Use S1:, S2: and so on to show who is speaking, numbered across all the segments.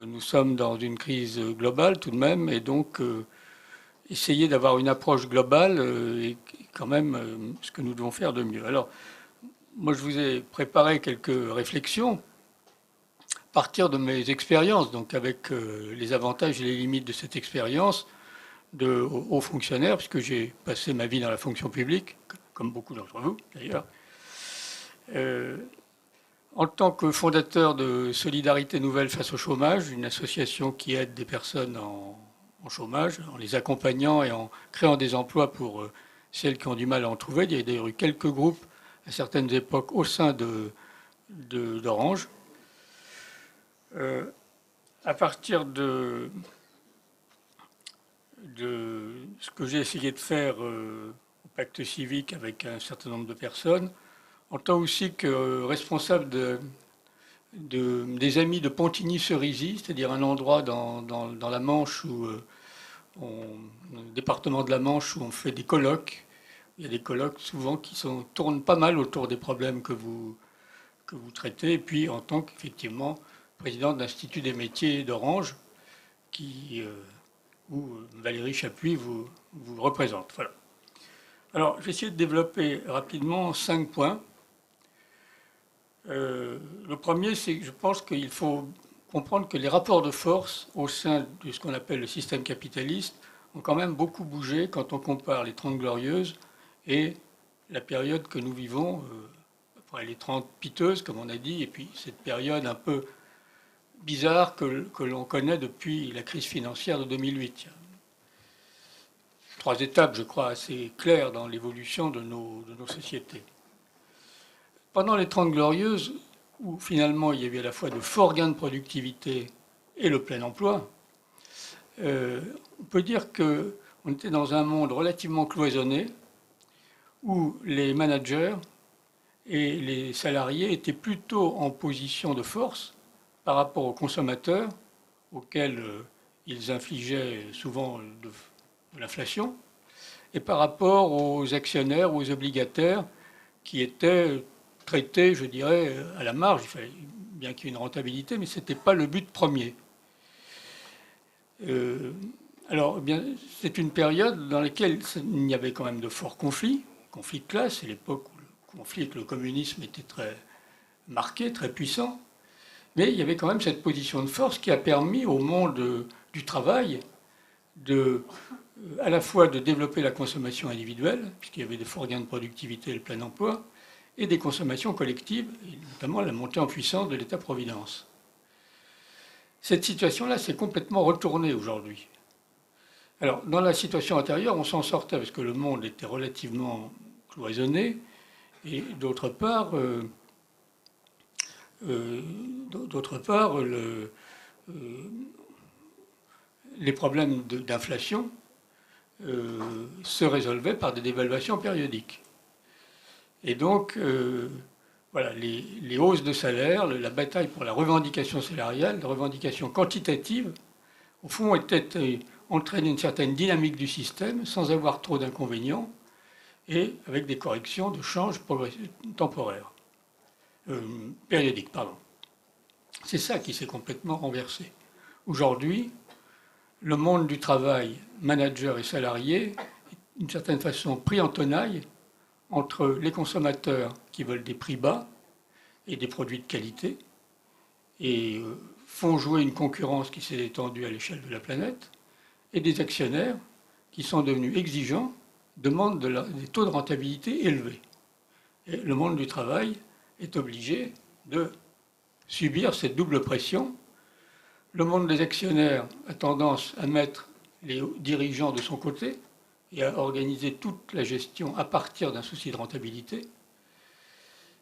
S1: Nous sommes dans une crise globale tout de même, et donc essayer d'avoir une approche globale est quand même ce que nous devons faire de mieux. Alors, moi, je vous ai préparé quelques réflexions à partir de mes expériences, donc avec les avantages et les limites de cette expérience de haut fonctionnaire, puisque j'ai passé ma vie dans la fonction publique, comme beaucoup d'entre vous d'ailleurs. Euh, En tant que fondateur de Solidarité Nouvelle face au chômage, une association qui aide des personnes en chômage, en les accompagnant et en créant des emplois pour celles qui ont du mal à en trouver. Il y a d'ailleurs eu quelques groupes à certaines époques au sein d'Orange. À partir de ce que j'ai essayé de faire au pacte civique avec un certain nombre de personnes, en tant aussi que responsable des amis de Pontigny-Cerisy, c'est-à-dire un endroit dans la Manche le département de la Manche où on fait des colloques. Il y a des colloques souvent tournent pas mal autour des problèmes que vous traitez. Et puis en tant qu'effectivement président de l'Institut des métiers d'Orange, où Valérie Chapuis vous représente. Voilà. Alors, je vais essayer de développer rapidement 5 points. Le premier, c'est que je pense qu'il faut comprendre que les rapports de force au sein de ce qu'on appelle le système capitaliste ont quand même beaucoup bougé quand on compare les 30 glorieuses et la période que nous vivons, les 30 piteuses, comme on a dit, et puis cette période un peu bizarre que l'on connaît depuis la crise financière de 2008. Il y a 3 étapes, je crois, assez claires dans l'évolution de nos sociétés. Pendant les 30 glorieuses, où finalement il y avait à la fois de forts gains de productivité et le plein emploi, on peut dire qu'on était dans un monde relativement cloisonné, où les managers et les salariés étaient plutôt en position de force par rapport aux consommateurs, auxquels ils infligeaient souvent de l'inflation, et par rapport aux actionnaires, aux obligataires, qui étaient traités, je dirais, à la marge. Il fallait bien qu'il y ait une rentabilité, mais ce n'était pas le but premier. Alors, eh bien, c'est une période dans laquelle il y avait quand même de forts conflits de classe. C'est l'époque où le conflit avec le communisme était très marqué, très puissant. Mais il y avait quand même cette position de force qui a permis au monde du travail à la fois de développer la consommation individuelle, puisqu'il y avait des forts gains de productivité et le plein emploi, et des consommations collectives, et notamment la montée en puissance de l'État-providence. Cette situation-là s'est complètement retournée aujourd'hui. Alors, dans la situation antérieure, on s'en sortait parce que le monde était relativement cloisonné, et d'autre part, les problèmes d'inflation se résolvaient par des dévaluations périodiques. Et donc, voilà, les hausses de salaire, la bataille pour la revendication salariale, la revendication quantitative, au fond, entraîne une certaine dynamique du système sans avoir trop d'inconvénients et avec des corrections de change temporaires, périodiques, pardon. C'est ça qui s'est complètement renversé. Aujourd'hui, le monde du travail, managers et salariés, est d'une certaine façon pris en tenaille entre les consommateurs qui veulent des prix bas et des produits de qualité et font jouer une concurrence qui s'est étendue à l'échelle de la planète, et des actionnaires qui sont devenus exigeants, demandent des taux de rentabilité élevés. Et le monde du travail est obligé de subir cette double pression. Le monde des actionnaires a tendance à mettre les dirigeants de son côté et à organiser toute la gestion à partir d'un souci de rentabilité.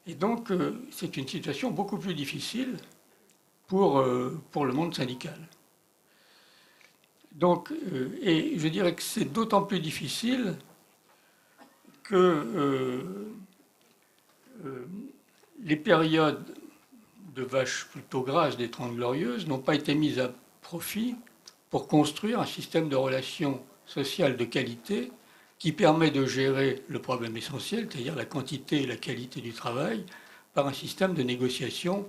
S1: Et donc, c'est une situation beaucoup plus difficile pour le monde syndical. Donc, et je dirais que c'est d'autant plus difficile que les périodes de vaches plutôt grasses des 30 glorieuses n'ont pas été mises à profit pour construire un système de relations sociales de qualité qui permet de gérer le problème essentiel, c'est-à-dire la quantité et la qualité du travail, par un système de négociation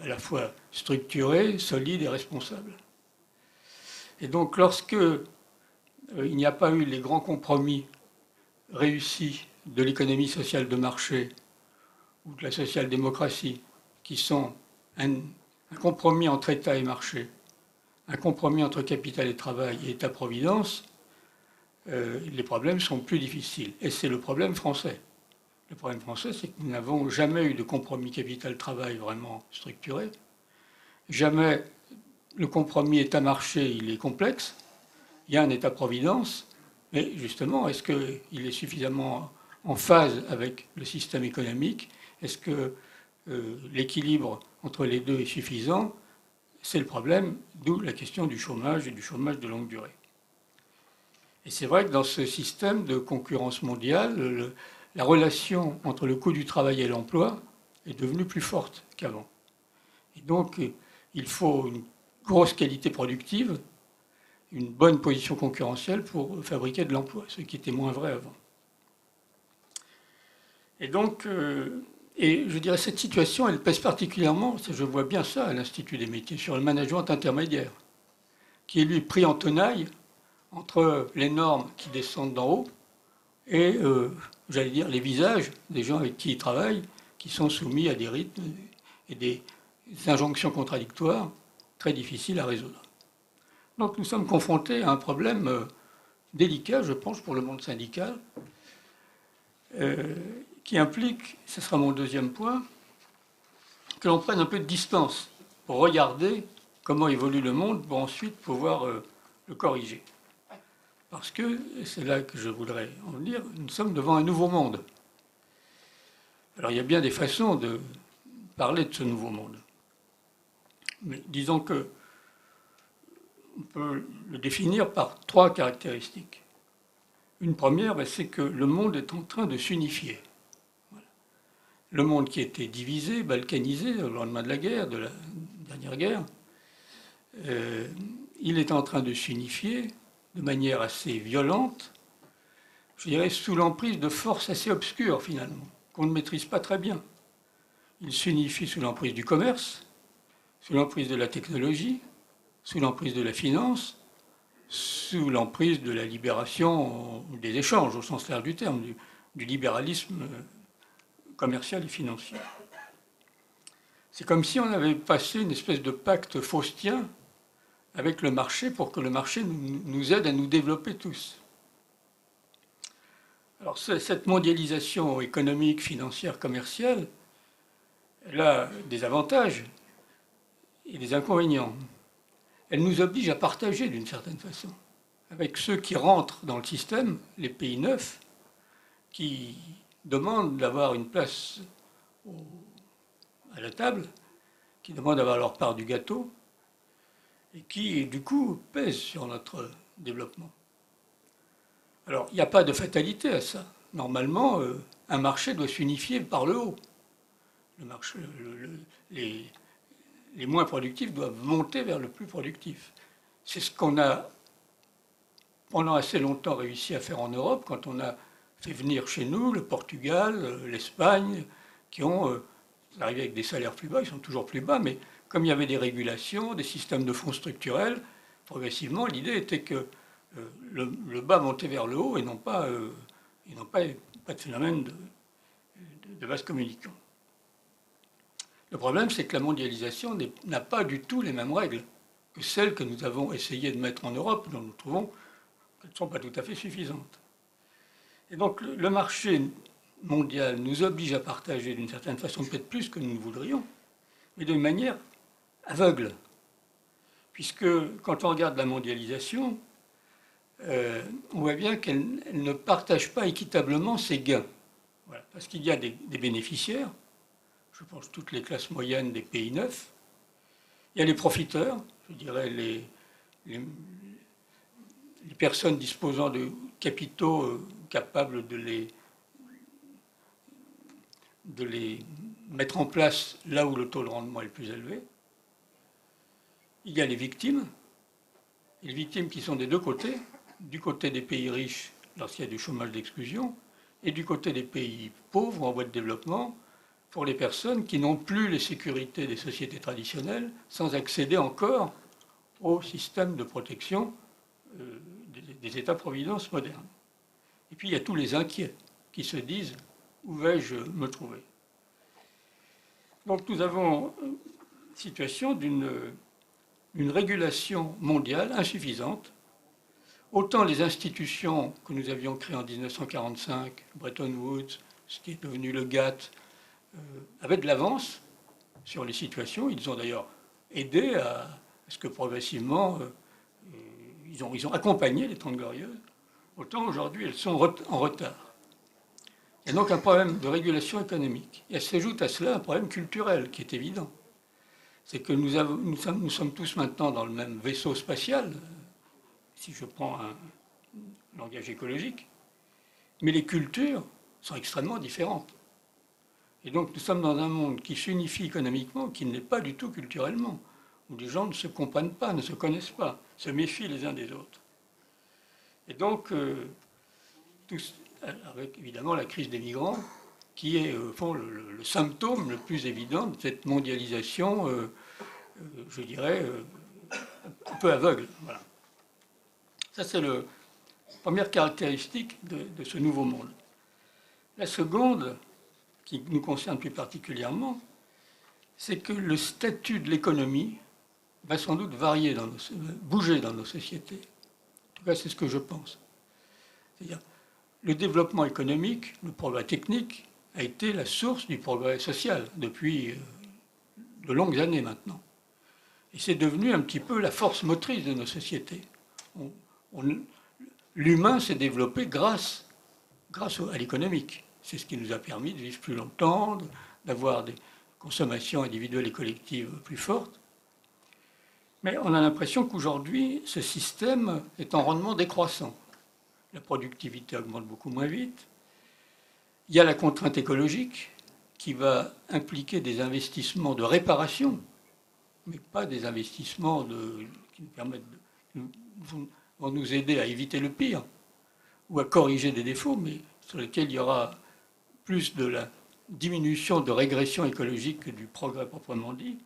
S1: à la fois structurée, solide et responsable. Et donc lorsque il n'y a pas eu les grands compromis réussis de l'économie sociale de marché ou de la social-démocratie, qui sont un compromis entre État et marché, un compromis entre capital et travail et État-providence, les problèmes sont plus difficiles. Et c'est le problème français. Le problème français, c'est que nous n'avons jamais eu de compromis capital-travail vraiment structuré. Jamais le compromis État-marché, il est complexe. Il y a un État-providence, mais justement, est-ce qu'il est suffisamment en phase avec le système économique? Est-ce que l'équilibre entre les deux est suffisant? C'est le problème, d'où la question du chômage et du chômage de longue durée. Et c'est vrai que dans ce système de concurrence mondiale, la relation entre le coût du travail et l'emploi est devenue plus forte qu'avant. Et donc, il faut une grosse qualité productive, une bonne position concurrentielle pour fabriquer de l'emploi, ce qui était moins vrai avant. Et donc, je dirais, cette situation, elle pèse particulièrement, je vois bien ça à l'Institut des métiers, sur le management intermédiaire, qui est lui pris en tenaille entre les normes qui descendent d'en haut et, j'allais dire, les visages des gens avec qui ils travaillent, qui sont soumis à des rythmes et des injonctions contradictoires très difficiles à résoudre. Donc nous sommes confrontés à un problème délicat, je pense, pour le monde syndical, qui implique, ce sera mon deuxième point, que l'on prenne un peu de distance pour regarder comment évolue le monde, pour ensuite pouvoir le corriger. Parce que, et c'est là que je voudrais en venir, nous sommes devant un nouveau monde. Alors il y a bien des façons de parler de ce nouveau monde. Mais disons que on peut le définir par trois caractéristiques. Une première, c'est que le monde est en train de s'unifier. Voilà. Le monde qui était divisé, balkanisé au lendemain de la guerre, de la dernière guerre, il est en train de s'unifier de manière assez violente, je dirais sous l'emprise de forces assez obscures finalement, qu'on ne maîtrise pas très bien. Il s'unifie sous l'emprise du commerce, sous l'emprise de la technologie, sous l'emprise de la finance, sous l'emprise de la libération des échanges, au sens large du terme, du libéralisme commercial et financier. C'est comme si on avait passé une espèce de pacte faustien avec le marché pour que le marché nous aide à nous développer tous. Alors cette mondialisation économique, financière, commerciale, elle a des avantages et des inconvénients. Elle nous oblige à partager d'une certaine façon avec ceux qui rentrent dans le système, les pays neufs, qui demandent d'avoir une place à la table, qui demandent d'avoir leur part du gâteau, et qui, du coup, pèsent sur notre développement. Alors, il n'y a pas de fatalité à ça. Normalement, un marché doit s'unifier par le haut. Le marché, les moins productifs doivent monter vers le plus productif. C'est ce qu'on a, pendant assez longtemps, réussi à faire en Europe, quand on a fait venir chez nous le Portugal, l'Espagne, qui ont arrivé avec des salaires plus bas, ils sont toujours plus bas, mais comme il y avait des régulations, des systèmes de fonds structurels, progressivement, l'idée était que le bas montait vers le haut et non pas de phénomène de vase communicant. Le problème, c'est que la mondialisation n'a pas du tout les mêmes règles que celles que nous avons essayé de mettre en Europe, dont nous trouvons qu'elles ne sont pas tout à fait suffisantes. Et donc le marché mondial nous oblige à partager d'une certaine façon, peut-être plus que nous ne voudrions, mais d'une manière aveugle. Puisque quand on regarde la mondialisation, on voit bien qu'elle ne partage pas équitablement ses gains. Voilà. Parce qu'il y a des bénéficiaires, je pense toutes les classes moyennes des pays neufs, il y a les profiteurs, je dirais les personnes disposant de capitaux capables de les mettre en place là où le taux de rendement est le plus élevé. Il y a les victimes qui sont des deux côtés, du côté des pays riches lorsqu'il y a du chômage d'exclusion, et du côté des pays pauvres en voie de développement, pour les personnes qui n'ont plus les sécurités des sociétés traditionnelles, sans accéder encore au système de protection des États-providence modernes. Et puis il y a tous les inquiets qui se disent « où vais-je me trouver ?» Donc nous avons une situation d'une régulation mondiale insuffisante. Autant les institutions que nous avions créées en 1945, Bretton Woods, ce qui est devenu le GATT, avaient de l'avance sur les situations. Ils ont d'ailleurs aidé à ce que progressivement, ils ont accompagné les Trente Glorieuses. Autant aujourd'hui, elles sont en retard. Il y a donc un problème de régulation économique. Et s'ajoute à cela un problème culturel qui est évident. C'est que nous sommes tous maintenant dans le même vaisseau spatial, si je prends un langage écologique, mais les cultures sont extrêmement différentes. Et donc nous sommes dans un monde qui s'unifie économiquement, qui ne l'est pas du tout culturellement, où les gens ne se comprennent pas, ne se connaissent pas, se méfient les uns des autres. Et donc, avec évidemment la crise des migrants, qui est au fond le symptôme le plus évident de cette mondialisation, je dirais, un peu aveugle. Voilà. Ça, c'est la première caractéristique de ce nouveau monde. La seconde, qui nous concerne plus particulièrement, c'est que le statut de l'économie va sans doute varier, bouger dans nos sociétés. En tout cas, c'est ce que je pense. C'est-à-dire, le développement économique, le progrès technique, a été la source du progrès social depuis de longues années maintenant. Et c'est devenu un petit peu la force motrice de nos sociétés. L'humain s'est développé grâce à l'économique. C'est ce qui nous a permis de vivre plus longtemps, d'avoir des consommations individuelles et collectives plus fortes. Mais on a l'impression qu'aujourd'hui, ce système est en rendement décroissant. La productivité augmente beaucoup moins vite. Il y a la contrainte écologique qui va impliquer des investissements de réparation, mais pas des investissements qui nous permettent vont nous aider à éviter le pire ou à corriger des défauts, mais sur lesquels il y aura plus de la diminution de régression écologique que du progrès proprement dit.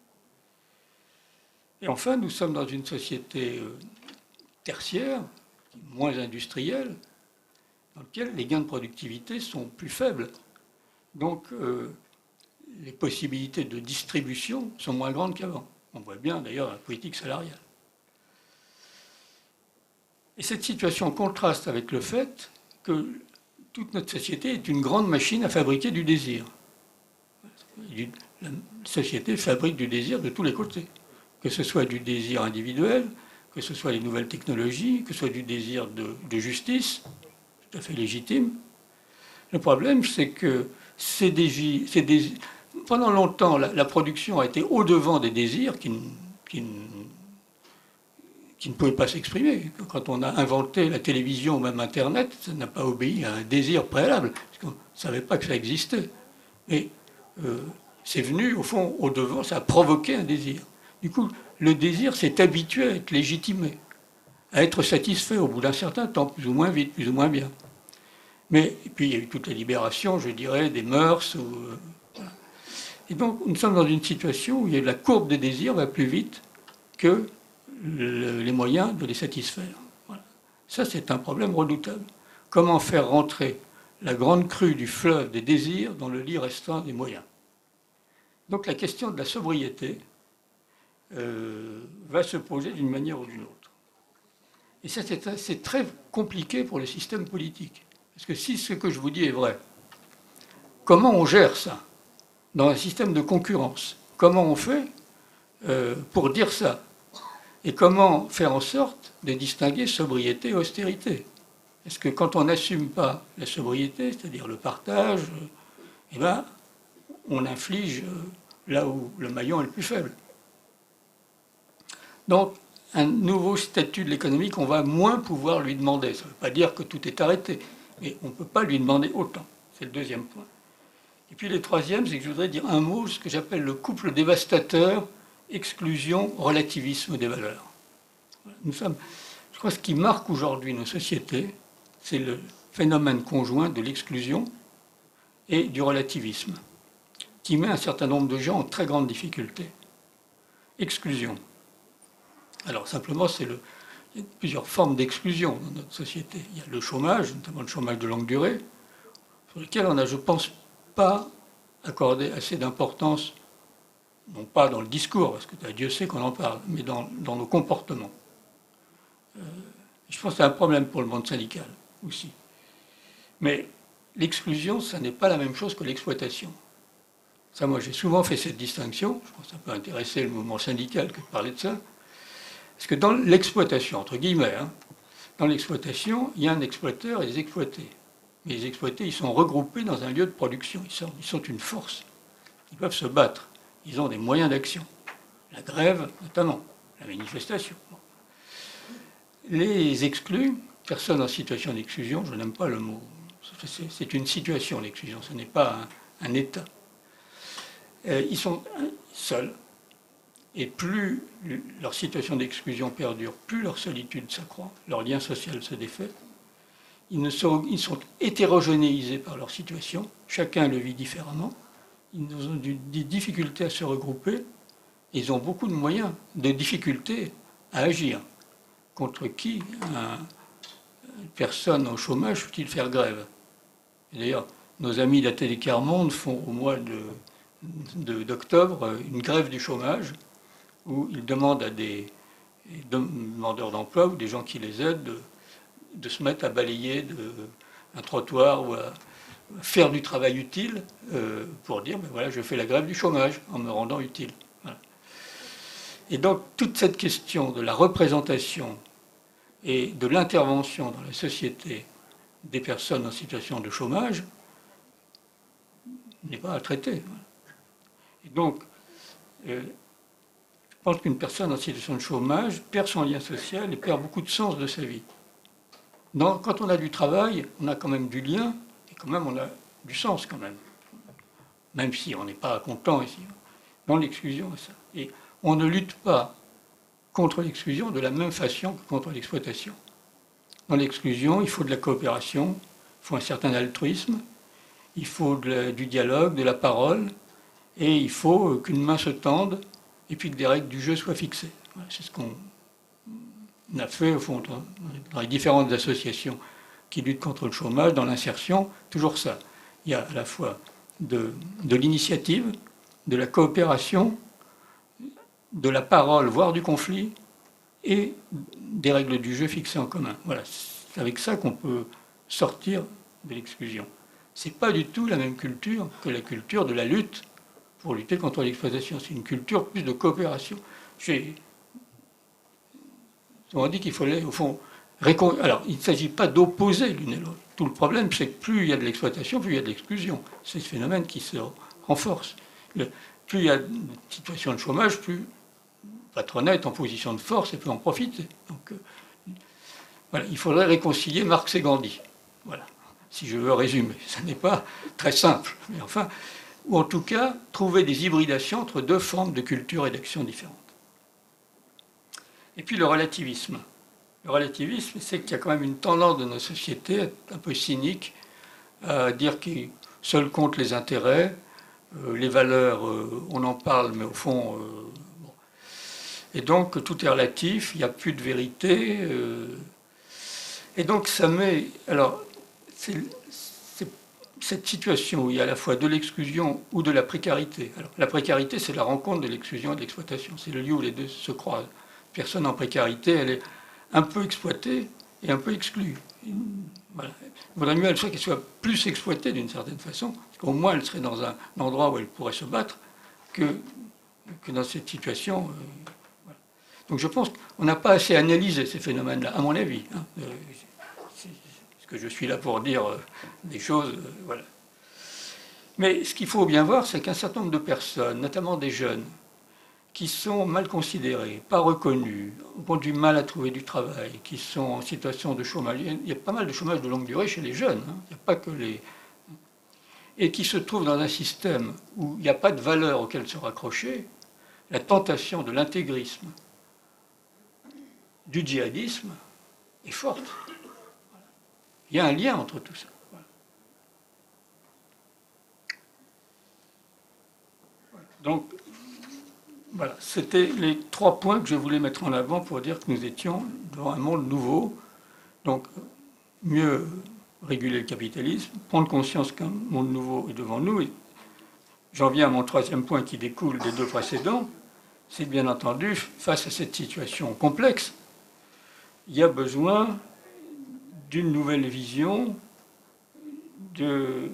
S1: Et enfin, nous sommes dans une société tertiaire, moins industrielle, dans laquelle les gains de productivité sont plus faibles. Donc, les possibilités de distribution sont moins grandes qu'avant. On voit bien d'ailleurs la politique salariale. Et cette situation contraste avec le fait que toute notre société est une grande machine à fabriquer du désir. La société fabrique du désir de tous les côtés. Que ce soit du désir individuel, que ce soit les nouvelles technologies, que ce soit du désir de justice, tout à fait légitime. Le problème, c'est que pendant longtemps, la production a été au-devant des désirs qui ne pouvaient pas s'exprimer. Quand on a inventé la télévision ou même Internet, ça n'a pas obéi à un désir préalable, parce qu'on ne savait pas que ça existait. Mais c'est venu, au fond, au-devant, ça a provoqué un désir. Du coup, le désir s'est habitué à être légitimé, à être satisfait au bout d'un certain temps, plus ou moins vite, plus ou moins bien. Mais et puis il y a eu toute la libération, je dirais, des mœurs. Voilà. Et donc nous sommes dans une situation où la courbe des désirs va plus vite que les moyens de les satisfaire. Voilà. Ça, c'est un problème redoutable. Comment faire rentrer la grande crue du fleuve des désirs dans le lit restreint des moyens? Donc la question de la sobriété va se poser d'une manière ou d'une autre. Et ça, c'est très compliqué pour le système politique. Parce que si ce que je vous dis est vrai, comment on gère ça dans un système de concurrence? Comment on fait pour dire ça? Et comment faire en sorte de distinguer sobriété et austérité? Parce que quand on n'assume pas la sobriété, c'est-à-dire le partage, eh ben, on inflige là où le maillon est le plus faible. Donc, un nouveau statut de l'économie qu'on va moins pouvoir lui demander. Ça ne veut pas dire que tout est arrêté, mais on ne peut pas lui demander autant. C'est le deuxième point. Et puis le troisième, c'est que je voudrais dire un mot, ce que j'appelle le couple dévastateur, exclusion, relativisme des valeurs. Je crois que ce qui marque aujourd'hui nos sociétés, c'est le phénomène conjoint de l'exclusion et du relativisme. qui met un certain nombre de gens en très grande difficulté. Exclusion. Alors simplement, il y a plusieurs formes d'exclusion dans notre société. Il y a le chômage, notamment le chômage de longue durée, sur lequel on n'a, je pense, pas accordé assez d'importance, non pas dans le discours, parce que Dieu sait qu'on en parle, mais dans nos comportements. Je pense que c'est un problème pour le monde syndical aussi. Mais l'exclusion, ça n'est pas la même chose que l'exploitation. Ça, moi, j'ai souvent fait cette distinction. Je pense que ça peut intéresser le mouvement syndical que de parler de ça. Parce que dans l'exploitation, entre guillemets, dans l'exploitation, il y a un exploiteur et des exploités. Mais les exploités, ils sont regroupés dans un lieu de production. Ils sont une force. Ils peuvent se battre. Ils ont des moyens d'action. La grève, notamment. La manifestation. Les exclus, personnes en situation d'exclusion, je n'aime pas le mot. C'est une situation, l'exclusion. Ce n'est pas un état. Ils sont seuls. Et plus leur situation d'exclusion perdure, plus leur solitude s'accroît, leur lien social se défait. Ils sont hétérogénéisés par leur situation, chacun le vit différemment. Ils ont des difficultés à se regrouper, et ils ont beaucoup de moyens, de difficultés à agir. Contre qui une personne au chômage peut-il faire grève? Et d'ailleurs, nos amis de la télé Carmonde font au mois d'octobre une grève du chômage, où ils demandent à des demandeurs d'emploi ou des gens qui les aident de se mettre à balayer un trottoir ou à faire du travail utile pour dire, ben voilà, je fais la grève du chômage en me rendant utile. Voilà. Et donc, toute cette question de la représentation et de l'intervention dans la société des personnes en situation de chômage n'est pas à traiter. Et donc, je pense qu'une personne en situation de chômage perd son lien social et perd beaucoup de sens de sa vie. Quand on a du travail, on a quand même du lien et quand même on a du sens quand même. Même si on n'est pas content ici. Dans l'exclusion, ça. Et on ne lutte pas contre l'exclusion de la même façon que contre l'exploitation. Dans l'exclusion, il faut de la coopération, il faut un certain altruisme, il faut du dialogue, de la parole, et il faut qu'une main se tende et puis que des règles du jeu soient fixées. Voilà, c'est ce qu'on a fait, au fond, dans les différentes associations qui luttent contre le chômage, dans l'insertion, toujours ça. Il y a à la fois de l'initiative, de la coopération, de la parole, voire du conflit, et des règles du jeu fixées en commun. Voilà, c'est avec ça qu'on peut sortir de l'exclusion. Ce n'est pas du tout la même culture que la culture de la lutte pour lutter contre l'exploitation. C'est une culture plus de coopération. On dit qu'il fallait, au fond, alors, il ne s'agit pas d'opposer l'une et l'autre. Tout le problème, c'est que plus il y a de l'exploitation, plus il y a de l'exclusion. C'est ce phénomène qui se renforce. Plus il y a de situations de chômage, plus le patronat est en position de force et peut en profiter. Donc, voilà, il faudrait réconcilier Marx et Gandhi. Voilà, si je veux résumer. Ce n'est pas très simple, mais enfin, ou en tout cas, trouver des hybridations entre deux formes de culture et d'action différentes. Et puis le relativisme. Le relativisme, c'est qu'il y a quand même une tendance de nos sociétés un peu cynique à dire que seuls comptent les intérêts, les valeurs, on en parle, mais au fond... bon. Et donc, tout est relatif, il n'y a plus de vérité. Et donc, ça met... Alors, c'est cette situation où il y a à la fois de l'exclusion ou de la précarité. Alors, la précarité, c'est la rencontre de l'exclusion et de l'exploitation. C'est le lieu où les deux se croisent. Personne en précarité, elle est un peu exploitée et un peu exclue. Voilà. Il vaudrait mieux qu'elle soit plus exploitée d'une certaine façon, parce qu'au moins elle serait dans un endroit où elle pourrait se battre, que dans cette situation. Voilà. Donc je pense qu'on n'a pas assez analysé ces phénomènes-là, à mon avis. Parce que je suis là pour dire des choses. Voilà. Mais ce qu'il faut bien voir, c'est qu'un certain nombre de personnes, notamment des jeunes, qui sont mal considérés, pas reconnus, ont du mal à trouver du travail, qui sont en situation de chômage. Il y a pas mal de chômage de longue durée chez les jeunes, hein. Il n'y a pas que les... Et qui se trouvent dans un système où il n'y a pas de valeur auquel se raccrocher, la tentation de l'intégrisme, du djihadisme est forte. Il y a un lien entre tout ça. Donc, voilà, c'était les 3 points que je voulais mettre en avant pour dire que nous étions dans un monde nouveau. Donc, mieux réguler le capitalisme, prendre conscience qu'un monde nouveau est devant nous. Et j'en viens à mon 3e point qui découle des 2 précédents. C'est bien entendu, face à cette situation complexe, il y a besoin d'une nouvelle vision, de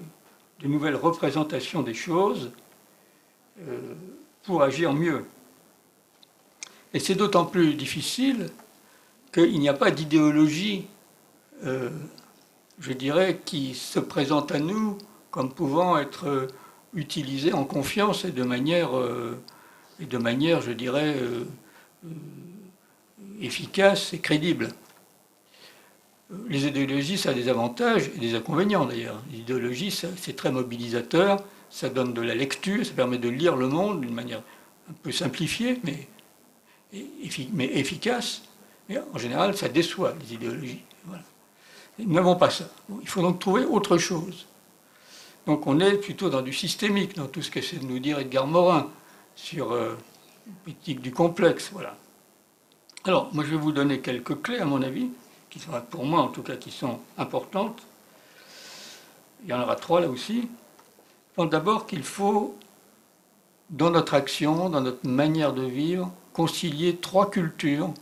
S1: nouvelles représentations des choses pour agir mieux. Et c'est d'autant plus difficile qu'il n'y a pas d'idéologie, je dirais, qui se présente à nous comme pouvant être utilisée en confiance et de manière, je dirais, efficace et crédible. Les idéologies, ça a des avantages et des inconvénients d'ailleurs. L'idéologie, c'est très mobilisateur, ça donne de la lecture, ça permet de lire le monde d'une manière un peu simplifiée, mais efficace. Mais en général, ça déçoit les idéologies. Voilà. Nous n'avons pas ça. Il faut donc trouver autre chose. Donc on est plutôt dans du systémique, dans tout ce qu'essaie de nous dire Edgar Morin sur l'éthique du complexe. Voilà. Alors, moi je vais vous donner quelques clés, à mon avis, qui sont, pour moi en tout cas, qui sont importantes. Il y en aura 3 là aussi. Je pense d'abord qu'il faut, dans notre action, dans notre manière de vivre, concilier 3 cultures,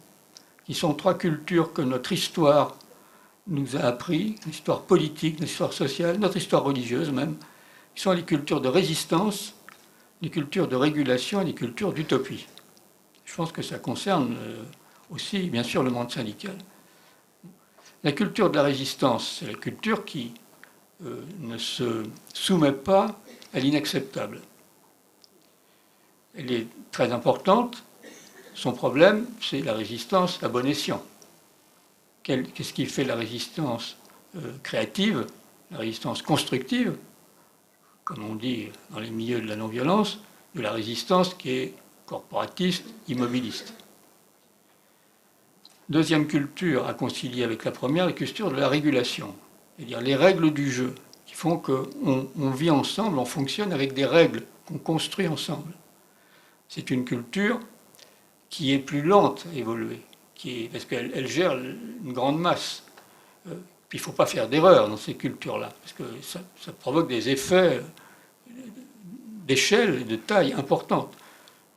S1: qui sont 3 cultures que notre histoire nous a appris, l'histoire politique, l'histoire sociale, notre histoire religieuse même, qui sont les cultures de résistance, les cultures de régulation et les cultures d'utopie. Je pense que ça concerne aussi, bien sûr, le monde syndical. La culture de la résistance, c'est la culture qui ne se soumet pas à l'inacceptable. Elle est très importante. Son problème, c'est la résistance à bon escient. Qu'est-ce qui fait la résistance créative, la résistance constructive, comme on dit dans les milieux de la non-violence, de la résistance qui est corporatiste, immobiliste. Deuxième culture à concilier avec la première, la culture de la régulation, c'est-à-dire les règles du jeu, qui font qu'on vit ensemble, on fonctionne avec des règles qu'on construit ensemble. C'est une culture qui est plus lente à évoluer, parce qu'elle gère une grande masse. Puis il ne faut pas faire d'erreur dans ces cultures-là, parce que ça provoque des effets d'échelle et de taille importantes.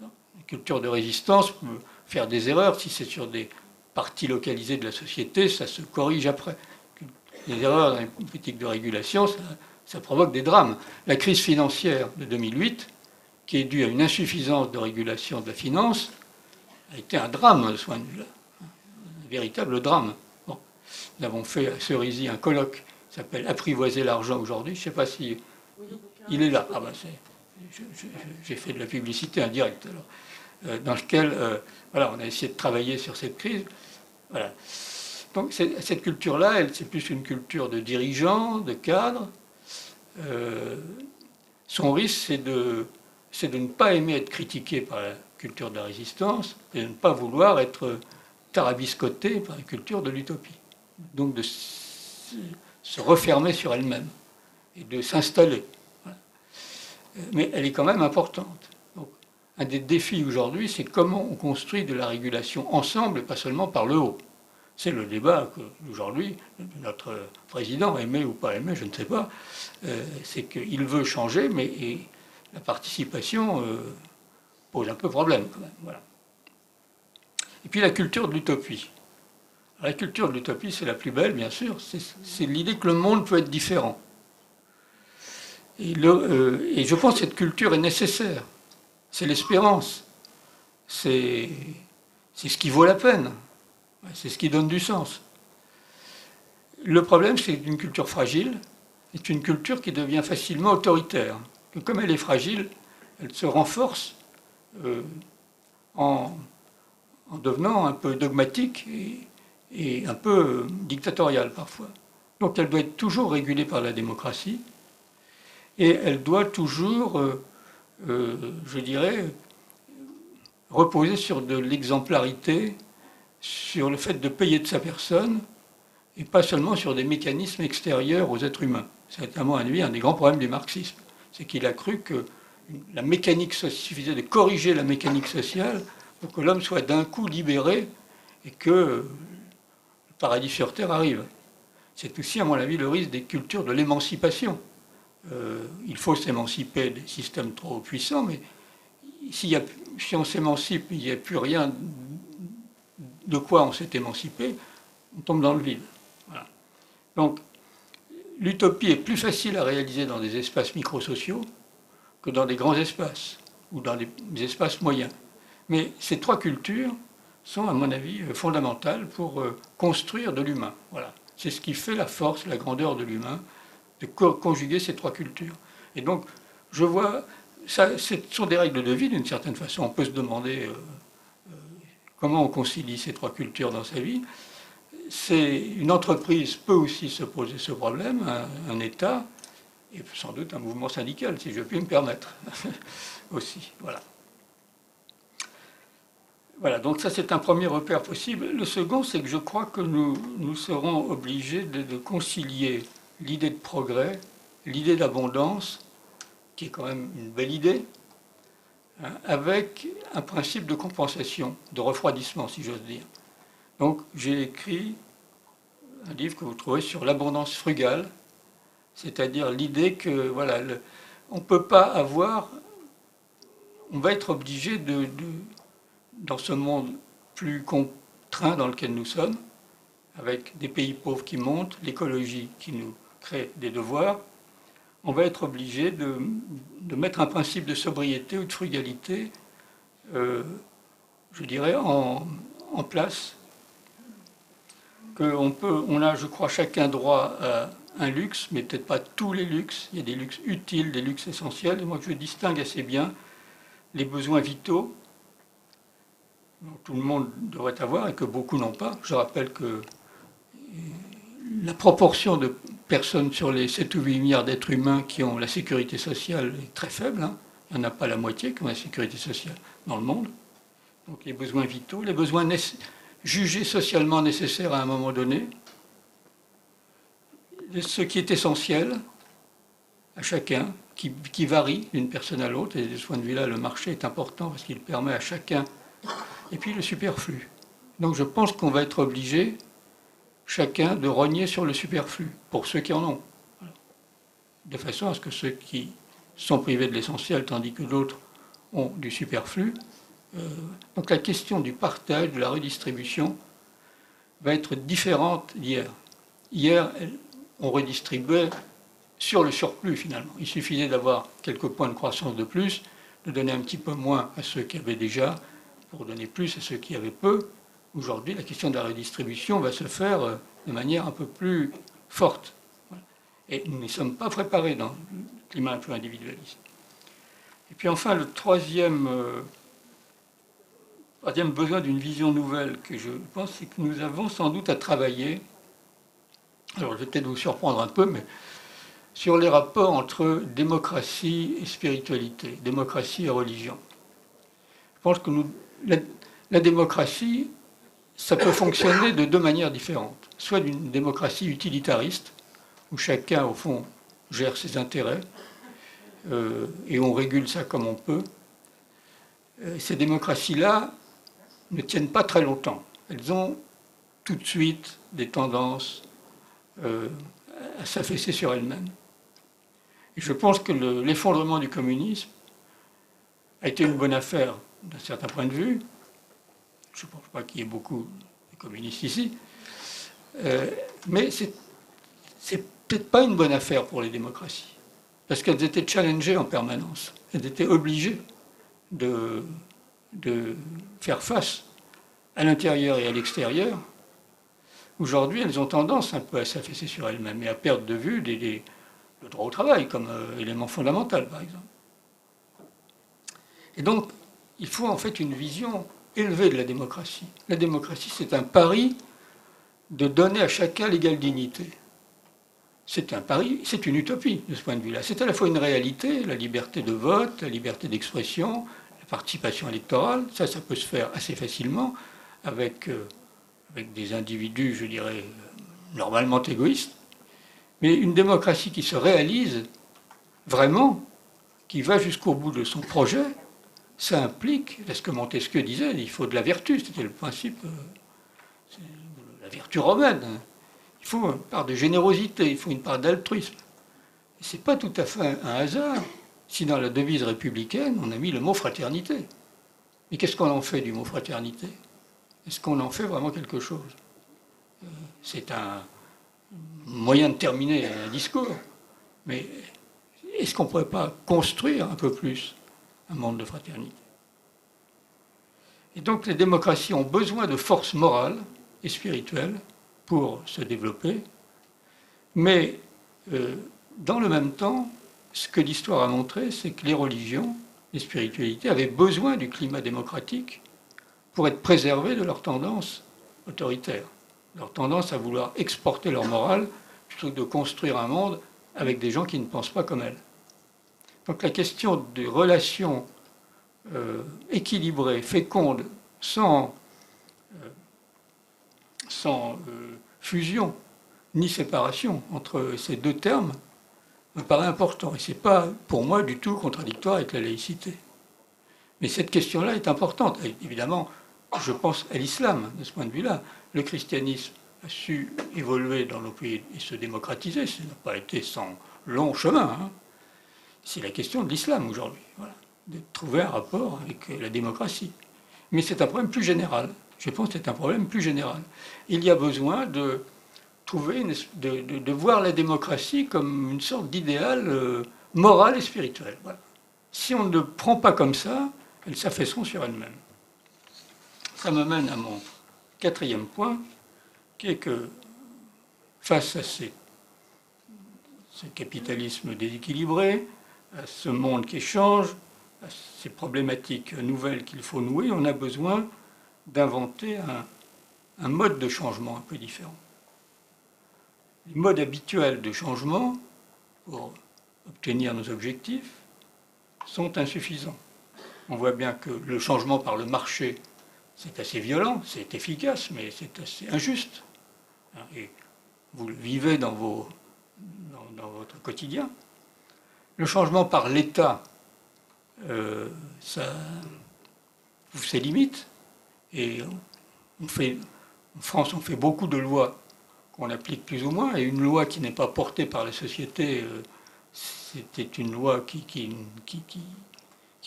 S1: Une culture de résistance peut faire des erreurs si c'est sur des parties localisées de la société, ça se corrige après. Les erreurs dans les politiques de régulation, ça provoque des drames. La crise financière de 2008, qui est due à une insuffisance de régulation de la finance, a été un drame de ce point de vue-là. Un véritable drame. Bon. Nous avons fait à Cerisy un colloque qui s'appelle Apprivoiser l'argent aujourd'hui. Je ne sais pas si... Il est là. Ah ben j'ai fait de la publicité indirecte. Alors. Dans lequel voilà, on a essayé de travailler sur cette crise. Voilà. Donc cette culture-là, c'est plus une culture de dirigeants, de cadres. Son risque, c'est de ne pas aimer être critiqué par la culture de la résistance et de ne pas vouloir être tarabiscoté par la culture de l'utopie. Donc de se refermer sur elle-même et de s'installer. Voilà. Mais elle est quand même importante. Donc, un des défis aujourd'hui, c'est comment on construit de la régulation ensemble et pas seulement par le haut. C'est le débat qu'aujourd'hui, notre président, aimé ou pas aimé, je ne sais pas, c'est qu'il veut changer, mais la participation pose un peu problème quand même. Voilà. Et puis la culture de l'utopie. La culture de l'utopie, c'est la plus belle, bien sûr. C'est l'idée que le monde peut être différent. Et je pense que cette culture est nécessaire. C'est l'espérance. C'est ce qui vaut la peine. C'est ce qui donne du sens. Le problème, c'est une culture fragile. C'est une culture qui devient facilement autoritaire. Que comme elle est fragile, elle se renforce en devenant un peu dogmatique et un peu dictatoriale parfois. Donc elle doit être toujours régulée par la démocratie et elle doit toujours, je dirais, reposer sur de l'exemplarité, sur le fait de payer de sa personne et pas seulement sur des mécanismes extérieurs aux êtres humains. C'est à mon avis un des grands problèmes du marxisme. C'est qu'il a cru la mécanique sociale, il suffisait de corriger la mécanique sociale pour que l'homme soit d'un coup libéré et que le paradis sur Terre arrive. C'est aussi, à mon avis, le risque des cultures de l'émancipation. Il faut s'émanciper des systèmes trop puissants, mais si on s'émancipe, il n'y a plus rien de quoi on s'est émancipé, on tombe dans le vide. Voilà. Donc, l'utopie est plus facile à réaliser dans des espaces microsociaux que dans des grands espaces ou dans des espaces moyens. Mais ces trois cultures sont, à mon avis, fondamentales pour construire de l'humain. Voilà. C'est ce qui fait la force, la grandeur de l'humain, de conjuguer ces trois cultures. Et donc, je vois, ce sont des règles de vie d'une certaine façon. On peut se demander comment on concilie ces trois cultures dans sa vie. Une entreprise peut aussi se poser ce problème, un État, et sans doute un mouvement syndical, si je puis me permettre, aussi. Voilà. Voilà, donc ça c'est un premier repère possible. Le second, c'est que je crois que nous serons obligés de concilier l'idée de progrès, l'idée d'abondance, qui est quand même une belle idée, hein, avec un principe de compensation, de refroidissement, si j'ose dire. Donc j'ai écrit un livre que vous trouvez sur l'abondance frugale, c'est-à-dire l'idée que voilà, on ne peut pas avoir, on va être obligé dans ce monde plus contraint dans lequel nous sommes, avec des pays pauvres qui montent, l'écologie qui nous crée des devoirs, on va être obligé de mettre un principe de sobriété ou de frugalité, je dirais, en place. On a, je crois, chacun droit à un luxe, mais peut-être pas tous les luxes. Il y a des luxes utiles, des luxes essentiels. Et moi, je distingue assez bien les besoins vitaux, dont tout le monde devrait avoir et que beaucoup n'ont pas. Je rappelle que la proportion de personnes sur les 7 ou 8 milliards d'êtres humains qui ont la sécurité sociale est très faible. Hein. Il n'y en a pas la moitié qui ont la sécurité sociale dans le monde. Donc les besoins vitaux, les besoins jugés socialement nécessaires à un moment donné, ce qui est essentiel à chacun, qui varie d'une personne à l'autre, et de ce point de vue-là, le marché est important parce qu'il permet à chacun, et puis le superflu. Donc je pense qu'on va être obligé, chacun, de rogner sur le superflu, pour ceux qui en ont. De façon à ce que ceux qui sont privés de l'essentiel, tandis que d'autres ont du superflu. Donc la question du partage, de la redistribution, va être différente d'hier. Hier, on redistribuait sur le surplus, finalement. Il suffisait d'avoir quelques points de croissance de plus, de donner un petit peu moins à ceux qui avaient déjà, pour donner plus à ceux qui avaient peu. Aujourd'hui, la question de la redistribution va se faire de manière un peu plus forte. Et nous n'y sommes pas préparés dans le climat un peu individualiste. Et puis enfin, le troisième besoin d'une vision nouvelle que je pense, c'est que nous avons sans doute à travailler, alors je vais peut-être vous surprendre un peu, mais sur les rapports entre démocratie et spiritualité, démocratie et religion. Je pense que la démocratie, ça peut fonctionner de deux manières différentes. Soit d'une démocratie utilitariste, où chacun, au fond, gère ses intérêts, et on régule ça comme on peut. Ces démocraties-là ne tiennent pas très longtemps. Elles ont tout de suite des tendances à s'affaisser sur elles-mêmes. Et je pense que l'effondrement du communisme a été une bonne affaire d'un certain point de vue. Je ne pense pas qu'il y ait beaucoup de communistes ici. Mais c'est peut-être pas une bonne affaire pour les démocraties. Parce qu'elles étaient challengées en permanence. Elles étaient obligées de faire face à l'intérieur et à l'extérieur. Aujourd'hui, elles ont tendance un peu à s'affaisser sur elles-mêmes et à perdre de vue le droit au travail comme élément fondamental, par exemple. Et donc, il faut en fait une vision élevée de la démocratie. La démocratie, c'est un pari de donner à chacun l'égale dignité. C'est un pari, c'est une utopie de ce point de vue-là. C'est à la fois une réalité, la liberté de vote, la liberté d'expression, la participation électorale. Ça peut se faire assez facilement avec des individus, je dirais, normalement égoïstes. Mais une démocratie qui se réalise vraiment, qui va jusqu'au bout de son projet, ça implique, c'est ce que Montesquieu disait, il faut de la vertu, c'était le principe, la vertu romaine. Il faut une part de générosité, il faut une part d'altruisme. Ce n'est pas tout à fait un hasard si dans la devise républicaine, on a mis le mot fraternité. Mais qu'est-ce qu'on en fait du mot fraternité? Est-ce qu'on en fait vraiment quelque chose? C'est un moyen de terminer un discours. Mais est-ce qu'on ne pourrait pas construire un peu plus un monde de fraternité? Et donc les démocraties ont besoin de forces morales et spirituelles pour se développer. Mais dans le même temps, ce que l'histoire a montré, c'est que les religions, les spiritualités avaient besoin du climat démocratique pour être préservées de leur tendance autoritaire, leur tendance à vouloir exporter leur morale plutôt que de construire un monde avec des gens qui ne pensent pas comme elles. Donc la question des relations équilibrées, fécondes, sans fusion ni séparation entre ces deux termes me paraît important. Et ce n'est pas, pour moi, du tout contradictoire avec la laïcité. Mais cette question-là est importante. Et évidemment, je pense à l'islam, de ce point de vue-là. Le christianisme a su évoluer dans nos pays et se démocratiser. Ça n'a pas été sans long chemin. Hein. C'est la question de l'islam aujourd'hui. Voilà. De trouver un rapport avec la démocratie. Mais c'est un problème plus général. Je pense que c'est un problème plus général. Il y a besoin de trouver de voir la démocratie comme une sorte d'idéal moral et spirituel. Voilà. Si on ne le prend pas comme ça, elles s'affaisseront sur elles-mêmes. Ça me mène à mon quatrième point, qui est que face à ce capitalisme déséquilibré, à ce monde qui change, à ces problématiques nouvelles qu'il faut nouer, on a besoin d'inventer un mode de changement un peu différent. Les modes habituels de changement pour obtenir nos objectifs sont insuffisants. On voit bien que le changement par le marché, c'est assez violent, c'est efficace, mais c'est assez injuste. Et vous le vivez dans votre quotidien. Le changement par l'État, ça vous ses limites. Et en France, on fait beaucoup de lois qu'on applique plus ou moins, et une loi qui n'est pas portée par la société, c'était une loi qui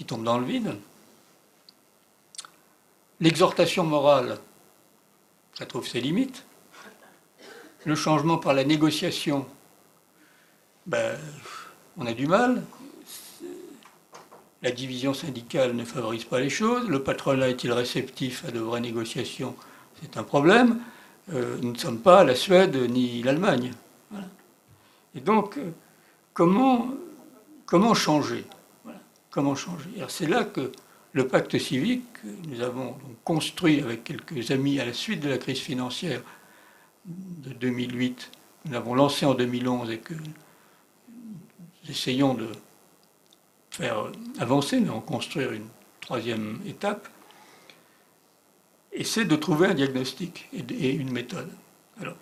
S1: tombe dans le vide. L'exhortation morale, ça trouve ses limites. Le changement par la négociation, on a du mal. La division syndicale ne favorise pas les choses. Le patronat est-il réceptif à de vraies négociations? C'est un problème. Nous ne sommes pas la Suède ni l'Allemagne. Voilà. Et donc, comment changer? Voilà. Comment changer? Alors c'est là que le pacte civique, que nous avons construit avec quelques amis à la suite de la crise financière de 2008, nous l'avons lancé en 2011 et que nous essayons de faire avancer, mais en construire une troisième étape, et c'est de trouver un diagnostic et une méthode. Alors,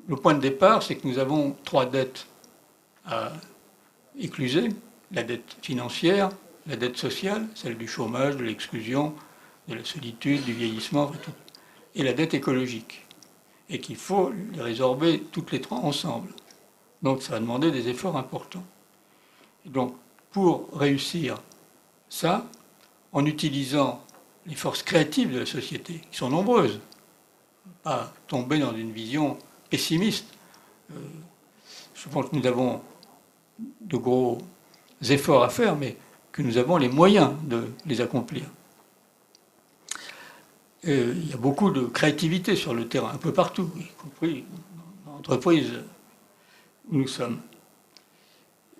S1: le point de départ, c'est que nous avons 3 dettes à écluser: la dette financière, la dette sociale, celle du chômage, de l'exclusion, de la solitude, du vieillissement, et la dette écologique. Et qu'il faut les résorber toutes les 3 ensemble. Donc ça va demander des efforts importants. Et donc, pour réussir ça, en utilisant les forces créatives de la société, qui sont nombreuses, pas tomber dans une vision pessimiste. Je pense que nous avons de gros efforts à faire, mais que nous avons les moyens de les accomplir. Il y a beaucoup de créativité sur le terrain, un peu partout, y compris dans l'entreprise où nous sommes.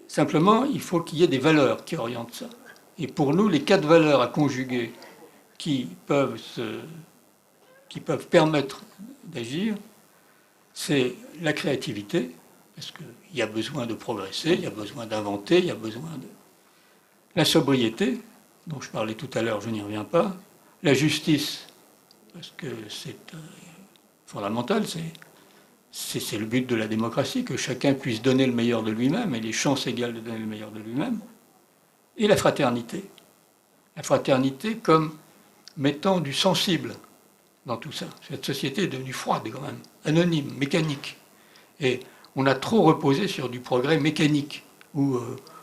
S1: Simplement, il faut qu'il y ait des valeurs qui orientent ça. Et pour nous, les 4 valeurs à conjuguer qui peuvent permettre d'agir, c'est la créativité, parce qu'il y a besoin de progresser, il y a besoin d'inventer, il y a besoin de... La sobriété, dont je parlais tout à l'heure, je n'y reviens pas. La justice, parce que c'est fondamental, c'est le but de la démocratie, que chacun puisse donner le meilleur de lui-même et les chances égales de donner le meilleur de lui-même. et la fraternité. La fraternité comme mettant du sensible dans tout ça. Cette société est devenue froide quand même, anonyme, mécanique. Et on a trop reposé sur du progrès mécanique, où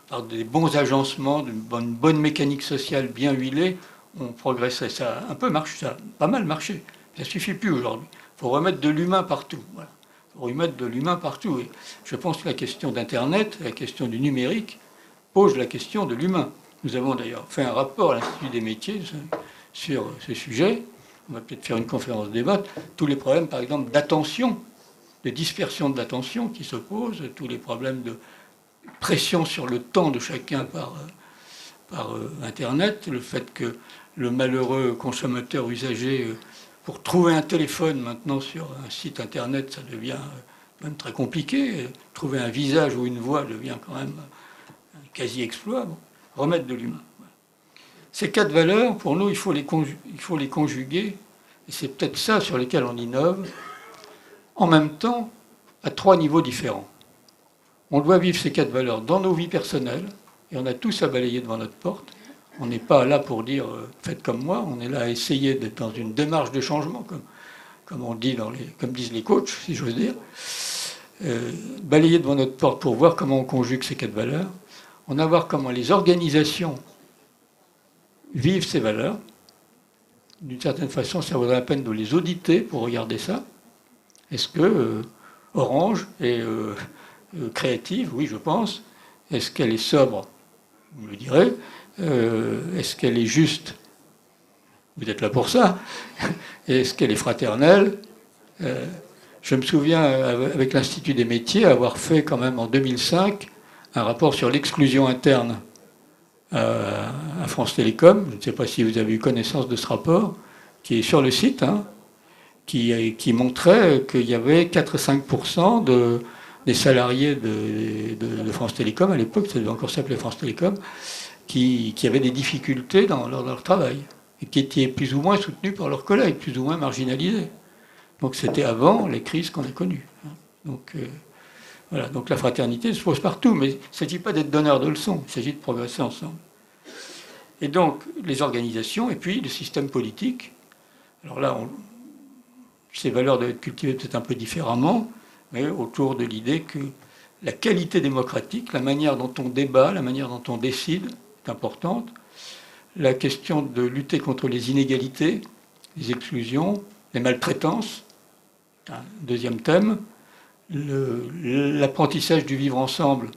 S1: par des bons agencements, d'une bonne mécanique sociale bien huilée, on progressait. Ça a un peu marché, ça a pas mal marché. Ça ne suffit plus aujourd'hui. Il faut remettre de l'humain partout. Voilà. Il faut remettre de l'humain partout. Et je pense que la question d'Internet, la question du numérique, pose la question de l'humain. Nous avons d'ailleurs fait un rapport à l'Institut des métiers sur ce sujet. On va peut-être faire une conférence débat. Tous les problèmes, par exemple, d'attention, de dispersion de l'attention qui se posent, tous les problèmes de pression sur le temps de chacun par Internet, le fait que le malheureux consommateur usager, pour trouver un téléphone maintenant sur un site Internet, ça devient même très compliqué. Trouver un visage ou une voix devient quand même un quasi-exploit. Bon. Remettre de l'humain. Ces quatre valeurs, pour nous, il faut les conjuguer, et c'est peut-être ça sur lesquels on innove, en même temps, à trois niveaux différents. On doit vivre ces quatre valeurs dans nos vies personnelles, et on a tous à balayer devant notre porte. On n'est pas là pour dire faites comme moi, on est là à essayer d'être dans une démarche de changement, comme on dit comme disent les coachs, si j'ose dire. Balayer devant notre porte pour voir comment on conjugue ces quatre valeurs. On va voir comment les organisations vivent ces valeurs. D'une certaine façon, ça vaudrait la peine de les auditer pour regarder ça. Est-ce que Orange est créative? Oui, je pense. Est-ce qu'elle est sobre? Vous me le direz. Est-ce qu'elle est juste? Vous êtes là pour ça. Est-ce qu'elle est fraternelle? Je me souviens, avec l'Institut des métiers, avoir fait quand même en 2005 un rapport sur l'exclusion interne à France Télécom. Je ne sais pas si vous avez eu connaissance de ce rapport, qui est sur le site, hein, qui montrait qu'il y avait 4-5% des salariés de France Télécom, à l'époque, ça devait encore s'appeler France Télécom, qui avaient des difficultés dans leur travail, et qui étaient plus ou moins soutenus par leurs collègues, plus ou moins marginalisés. Donc c'était avant les crises qu'on a connues. Donc, voilà. Donc la fraternité se pose partout, mais il ne s'agit pas d'être donneur de leçons, il s'agit de progresser ensemble. Et donc les organisations, et puis le système politique. Alors là, ces valeurs doivent être cultivées peut-être un peu différemment, mais autour de l'idée que la qualité démocratique, la manière dont on débat, la manière dont on décide est importante. La question de lutter contre les inégalités, les exclusions, les maltraitances, un deuxième thème. L'apprentissage du vivre ensemble,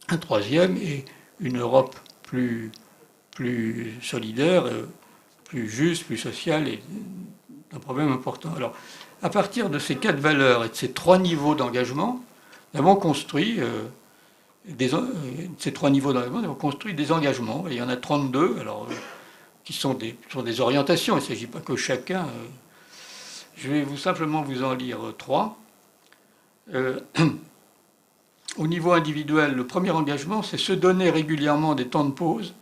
S1: un troisième, et une Europe plus solidaire, plus juste, plus sociale, est un problème important. Alors, à partir de ces quatre valeurs et de ces trois niveaux d'engagement, nous avons construit ces trois niveaux d'engagement, nous avons construit des engagements. Et il y en a 32, alors, qui sont des orientations. Il ne s'agit pas que chacun. Je vais simplement vous en lire trois. Au niveau individuel, le premier engagement, c'est se donner régulièrement des temps de pause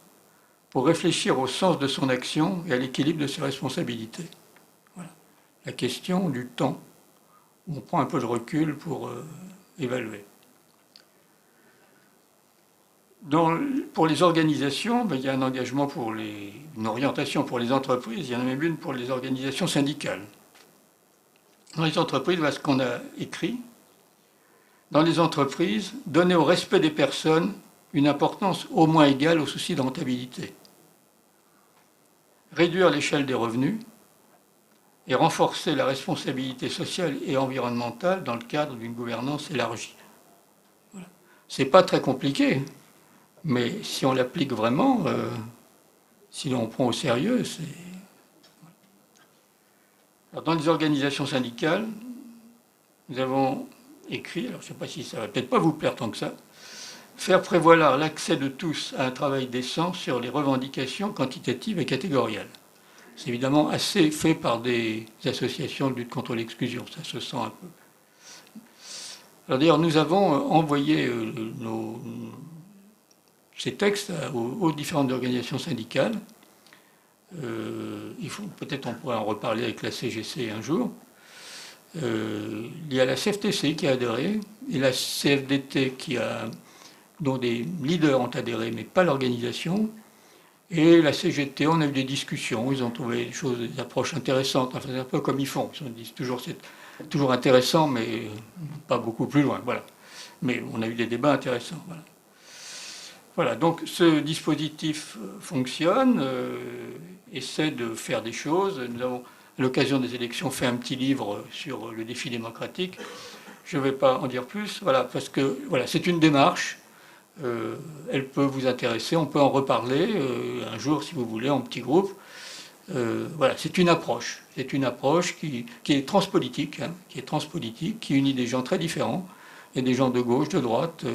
S1: pour réfléchir au sens de son action et à l'équilibre de ses responsabilités. Voilà. La question du temps, où on prend un peu de recul pour évaluer. Pour les organisations, il y a un engagement une orientation pour les entreprises, il y en a même une pour les organisations syndicales. Dans les entreprises, voilà ce qu'on a écrit. Dans les entreprises, donner au respect des personnes une importance au moins égale au souci de rentabilité. Réduire l'échelle des revenus et renforcer la responsabilité sociale et environnementale dans le cadre d'une gouvernance élargie. Voilà. C'est pas très compliqué, mais si on l'applique vraiment, si l'on prend au sérieux, c'est... Alors, dans les organisations syndicales, nous avons écrit, alors je ne sais pas si ça va peut-être pas vous plaire tant que ça, faire prévaloir l'accès de tous à un travail décent sur les revendications quantitatives et catégorielles. C'est évidemment assez fait par des associations de lutte contre l'exclusion, ça se sent un peu. Alors d'ailleurs, nous avons envoyé ces textes aux différentes organisations syndicales. Peut-être on pourrait en reparler avec la CGC un jour. Il y a la CFTC qui a adhéré et la CFDT qui a dont des leaders ont adhéré, mais pas l'organisation. Et la CGT, on a eu des discussions, ils ont trouvé des choses, des approches intéressantes. Enfin, c'est un peu comme ils font. Ils disent toujours c'est toujours intéressant, mais pas beaucoup plus loin. Voilà. Mais on a eu des débats intéressants. Voilà. Voilà, donc ce dispositif fonctionne, essaie de faire des choses. Nous avons, à l'occasion des élections, fait un petit livre sur le défi démocratique. Je ne vais pas en dire plus, voilà, parce que voilà, c'est une démarche. Elle peut vous intéresser, on peut en reparler un jour si vous voulez en petit groupe. Voilà, c'est une approche qui est transpolitique, hein, qui unit des gens très différents. Il y a des gens de gauche, de droite.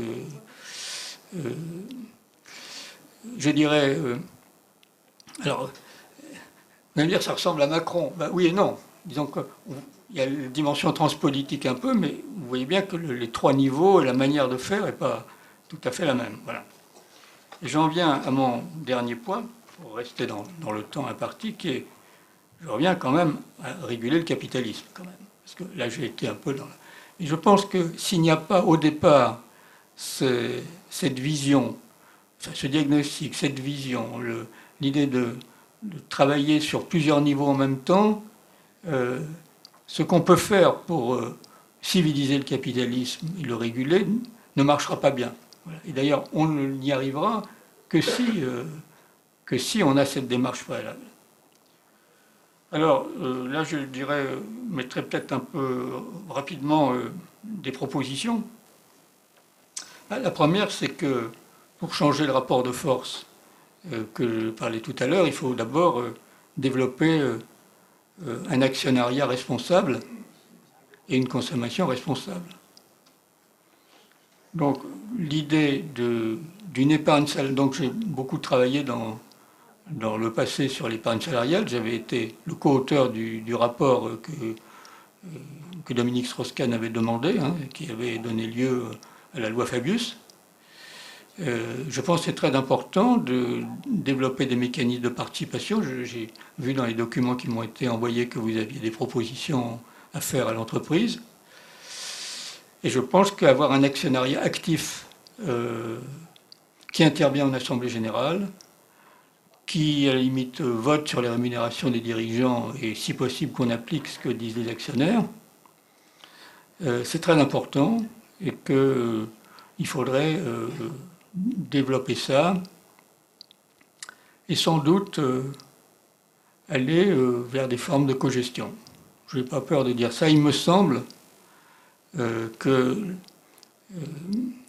S1: Je dirais, alors, vous allez me dire ça ressemble à Macron. Ben, oui et non. Disons qu'il y a une dimension transpolitique un peu, mais vous voyez bien que les trois niveaux et la manière de faire n'est pas tout à fait la même. Voilà. Et j'en viens à mon dernier point, pour rester dans le temps imparti, qui est, je reviens quand même à réguler le capitalisme, quand même. Parce que là, j'ai été un peu dans la... Et je pense que s'il n'y a pas au départ cette vision, enfin, ce diagnostic, cette vision, l'idée de travailler sur plusieurs niveaux en même temps, ce qu'on peut faire pour civiliser le capitalisme et le réguler ne marchera pas bien. Voilà. Et d'ailleurs, on n'y arrivera que si on a cette démarche préalable. Alors, là, je dirais, mettrai peut-être un peu rapidement des propositions. La première, c'est que pour changer le rapport de force que je parlais tout à l'heure, il faut d'abord développer un actionnariat responsable et une consommation responsable. Donc, l'idée d'une épargne salariale, donc j'ai beaucoup travaillé dans le passé sur l'épargne salariale. J'avais été le co-auteur du rapport que Dominique Strauss-Kahn avait demandé, hein, qui avait donné lieu à la loi Fabius. Je pense que c'est très important de développer des mécanismes de participation. J'ai vu dans les documents qui m'ont été envoyés que vous aviez des propositions à faire à l'entreprise. Et je pense qu'avoir un actionnariat actif qui intervient en Assemblée générale, qui, à la limite, vote sur les rémunérations des dirigeants et, si possible, qu'on applique ce que disent les actionnaires, c'est très important et qu'il faudrait développer ça et sans doute aller vers des formes de cogestion. Je n'ai pas peur de dire ça. Il me semble que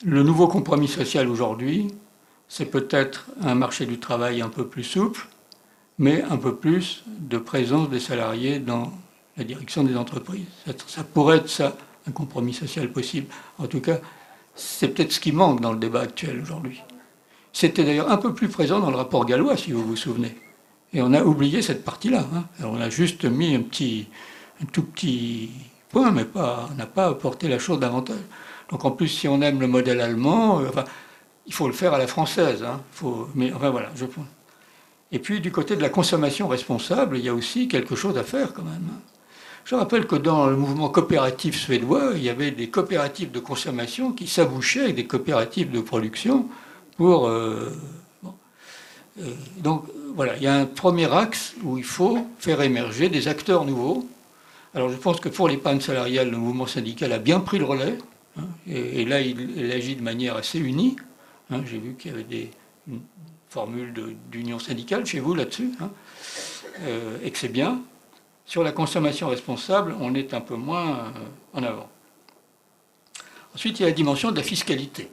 S1: le nouveau compromis social aujourd'hui, c'est peut-être un marché du travail un peu plus souple, mais un peu plus de présence des salariés dans la direction des entreprises. Ça pourrait être ça, un compromis social possible. En tout cas, c'est peut-être ce qui manque dans le débat actuel aujourd'hui. C'était d'ailleurs un peu plus présent dans le rapport gallois, si vous vous souvenez. Et on a oublié cette partie-là. Hein. On a juste mis un tout petit point, mais on n'a pas apporté la chose davantage. Donc en plus, si on aime le modèle allemand, il faut le faire à la française. Hein. Mais enfin voilà, je pense. Et puis du côté de la consommation responsable, il y a aussi quelque chose à faire quand même. Je rappelle que dans le mouvement coopératif suédois, il y avait des coopératives de consommation qui s'abouchaient avec des coopératives de production pour... donc voilà, il y a un premier axe où il faut faire émerger des acteurs nouveaux. Alors je pense que pour l'épargne salariale, le mouvement syndical a bien pris le relais. Hein, et là, il agit de manière assez unie. Hein, j'ai vu qu'il y avait une formule d'union syndicale chez vous là-dessus, hein, et que c'est bien. Sur la consommation responsable, on est un peu moins en avant. Ensuite, il y a la dimension de la fiscalité,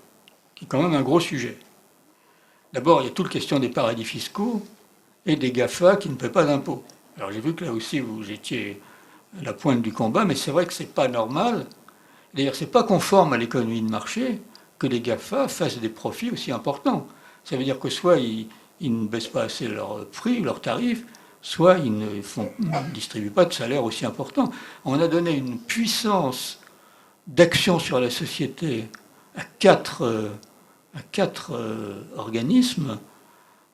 S1: qui est quand même un gros sujet. D'abord, il y a toute la question des paradis fiscaux et des GAFA qui ne paient pas d'impôts. Alors j'ai vu que là aussi, vous étiez à la pointe du combat, mais c'est vrai que ce n'est pas normal. D'ailleurs, ce n'est pas conforme à l'économie de marché que les GAFA fassent des profits aussi importants. Ça veut dire que soit ils ne baissent pas assez leurs prix, leurs tarifs, soit ils ne distribuent pas de salaire aussi important. On a donné une puissance d'action sur la société à quatre organismes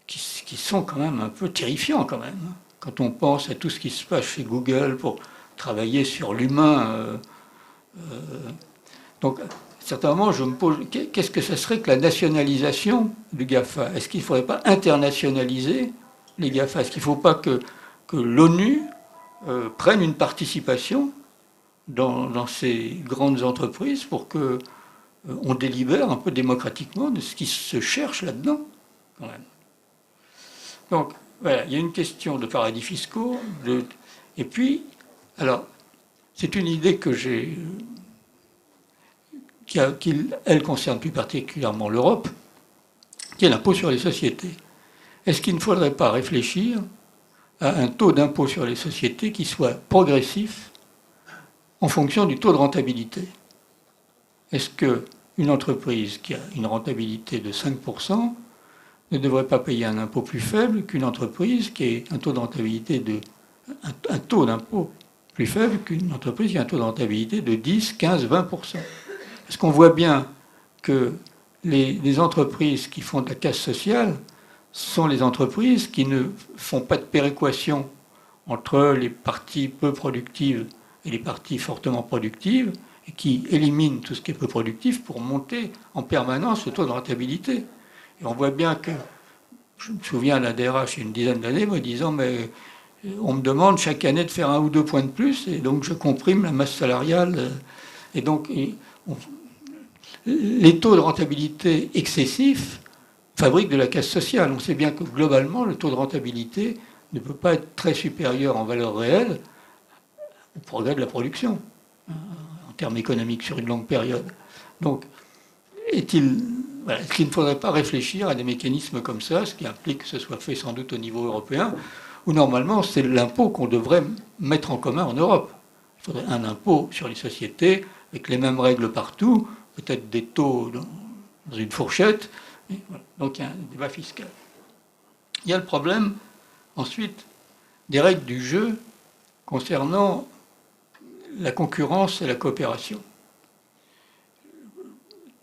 S1: qui sont quand même un peu terrifiants quand même. Quand on pense à tout ce qui se passe chez Google pour travailler sur l'humain. Donc à certains moments, je me pose, qu'est-ce que ça serait que la nationalisation du GAFA? Est-ce qu'il ne faudrait pas internationaliser les GAFA? Est-ce qu'il ne faut pas que l'ONU prenne une participation dans ces grandes entreprises pour que on délibère un peu démocratiquement de ce qui se cherche là-dedans, quand même. Donc, voilà, il y a une question de paradis fiscaux. Et puis, alors, c'est une idée que j'ai, elle concerne plus particulièrement l'Europe, qui est l'impôt sur les sociétés. Est-ce qu'il ne faudrait pas réfléchir à un taux d'impôt sur les sociétés qui soit progressif en fonction du taux de rentabilité? Est-ce qu'une entreprise qui a une rentabilité de 5% ne devrait pas payer un impôt plus faible qu'une entreprise qui a un taux de rentabilité un taux d'impôt plus faible qu'une entreprise qui a un taux de rentabilité de 10, 15, 20%? Parce qu'on voit bien que les entreprises qui font de la casse sociale sont les entreprises qui ne font pas de péréquation entre les parties peu productives et les parties fortement productives, et qui éliminent tout ce qui est peu productif pour monter en permanence le taux de rentabilité. Et on voit bien que, je me souviens d'un DRH il y a une dizaine d'années me disant, mais on me demande chaque année de faire 1 ou 2 points de plus, et donc je comprime la masse salariale. Et donc, les taux de rentabilité excessifs fabriquent de la casse sociale. On sait bien que globalement, le taux de rentabilité ne peut pas être très supérieur en valeur réelle au progrès de la production, en termes économiques, sur une longue période. Donc, est-ce qu'il ne faudrait pas réfléchir à des mécanismes comme ça, ce qui implique que ce soit fait sans doute au niveau européen, où normalement c'est l'impôt qu'on devrait mettre en commun en Europe? Il faudrait un impôt sur les sociétés, avec les mêmes règles partout, peut-être des taux dans une fourchette. Voilà. Donc il y a un débat fiscal. Il y a le problème, ensuite, des règles du jeu concernant la concurrence et la coopération.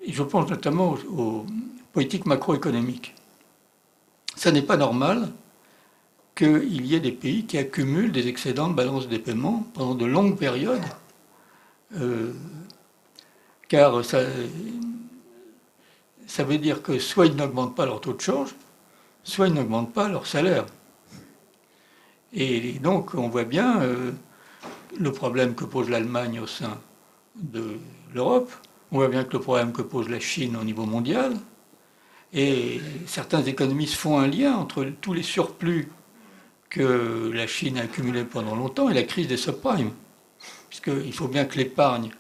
S1: Et je pense notamment aux politiques macroéconomiques. Ça n'est pas normal qu'il y ait des pays qui accumulent des excédents de balance des paiements pendant de longues périodes, car ça veut dire que soit ils n'augmentent pas leur taux de change, soit ils n'augmentent pas leur salaire. Et donc on voit bien le problème que pose l'Allemagne au sein de l'Europe, on voit bien que le problème que pose la Chine au niveau mondial, et certains économistes font un lien entre tous les surplus que la Chine a accumulés pendant longtemps et la crise des subprimes. Puisqu'il faut bien que l'épargne